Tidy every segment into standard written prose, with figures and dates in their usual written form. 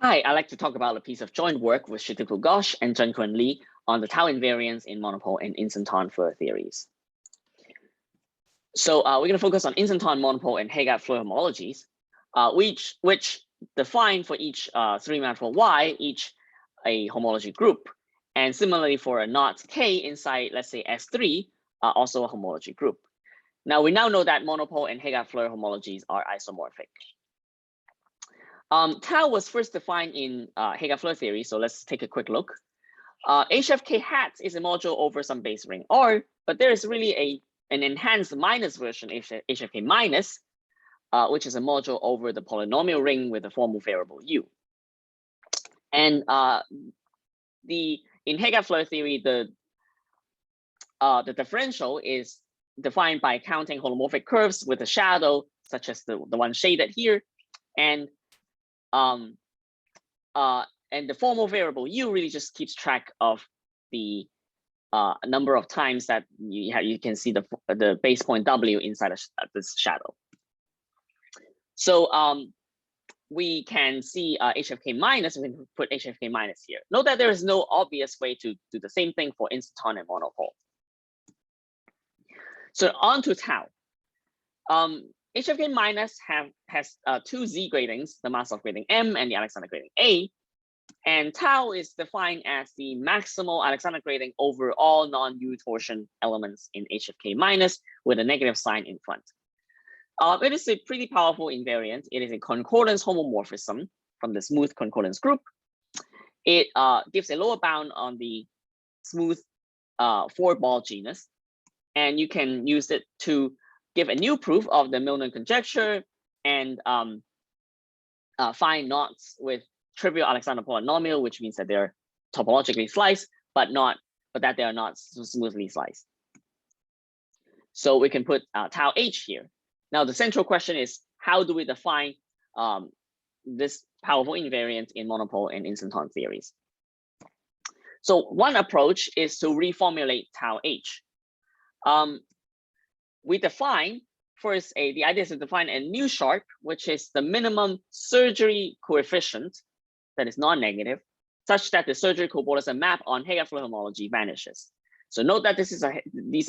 Hi, I'd like to talk about a piece of joint work with Shitipu Ghosh and Zhenkun Li on the tau invariance in monopole and instanton Floer theories. So we're going to focus on instanton monopole and Hegat-Floer homologies, which define for each three-manifold Y, each a homology group. And similarly for a knot K inside, let's say S3, also a homology group. Now we know that monopole and Hegat-Floer homologies are isomorphic. Tau was first defined in Hegat-Floer theory, so let's take a quick look. HFK hat is a module over some base ring R, but there is really an enhanced minus version, HFK minus, which is a module over the polynomial ring with a formal variable U. And in Hegat-Floer theory, the differential is defined by counting holomorphic curves with a shadow, such as the one shaded here, and the formal variable U really just keeps track of the number of times that you can see the base point W inside this shadow. So we can see HFK minus, we can put HFK minus here. Note that there is no obvious way to do the same thing for instanton and monopole. So on to tau. HFK minus has two Z gradings, the Maslow grading M and the Alexander grading A. And tau is defined as the maximal Alexander grading over all non-U torsion elements in HFK minus with a negative sign in front. It is a pretty powerful invariant. It is a concordance homomorphism from the smooth concordance group. It gives a lower bound on the smooth four-ball genus. And you can use it to give a new proof of the Milnor conjecture and find knots with trivial Alexander polynomial, which means that they're topologically sliced, but that they are not smoothly sliced. So we can put tau H here. Now the central question is, how do we define this powerful invariant in monopole and instanton theories? So one approach is to reformulate tau H. We define first the idea is to define a new sharp, which is the minimum surgery coefficient that is non-negative, such that the surgery cobolison map on Hegat-Floer homology vanishes. So note that these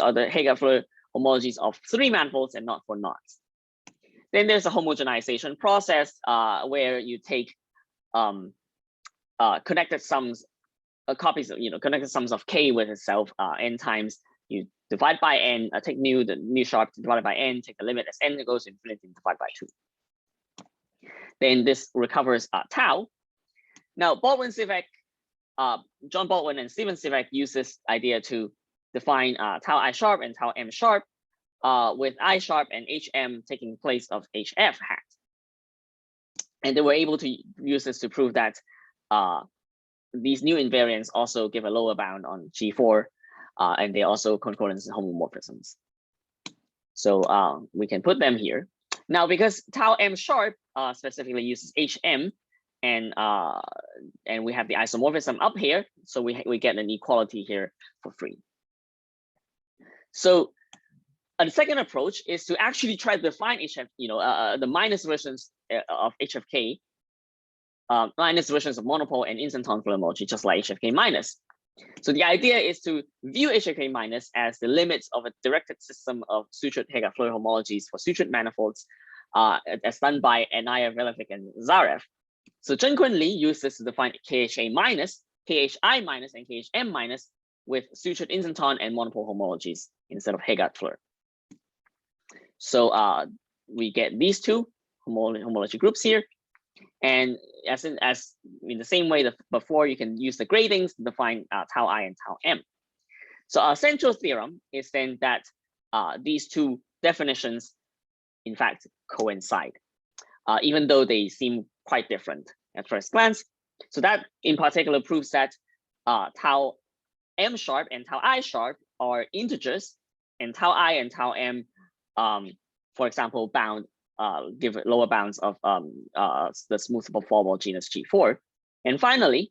are the Hegat-Floer homologies of three manifolds and not for knots. Then there's a homogenization process where you take connected sums, copies of connected sums of K with itself n times. You divide by n, take the new sharp divided by n, take the limit as n goes to infinity, divide by 2. Then this recovers tau. Now John Baldwin and Stephen Sivak use this idea to define tau I sharp and tau M sharp, with I sharp and HM taking place of HF hat. And they were able to use this to prove that these new invariants also give a lower bound on G4. And they also concordance homomorphisms. So we can put them here. Now, because tau M sharp specifically uses HM, and we have the isomorphism up here, so we get an equality here for free. So the second approach is to actually try to define HF, the minus versions of HFK, minus versions of monopole and instanton homology, just like HFK minus. So the idea is to view HFK minus as the limits of a directed system of sutured Hegat-Floer homologies for sutured manifolds, as done by Anaya, Velevic, and Zarev. So Zhenkun Li used this to define KHA minus, KHI minus, and KHM minus with sutured instanton and monopole homologies instead of Hegat-Floer. So we get these two homology groups here. And as in the same way that before, you can use the gradings to define tau I and tau M. So our central theorem is then that these two definitions, in fact, coincide, even though they seem quite different at first glance. So that in particular proves that tau M sharp and tau I sharp are integers, and tau I and tau M, for example, give lower bounds of the smooth four-ball genus G4. And finally,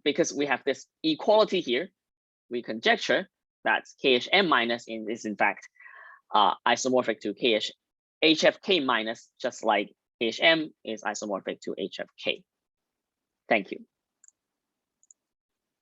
because we have this equality here, we conjecture that KHM minus is in fact isomorphic to HFK minus, just like KHM is isomorphic to HFK. Thank you.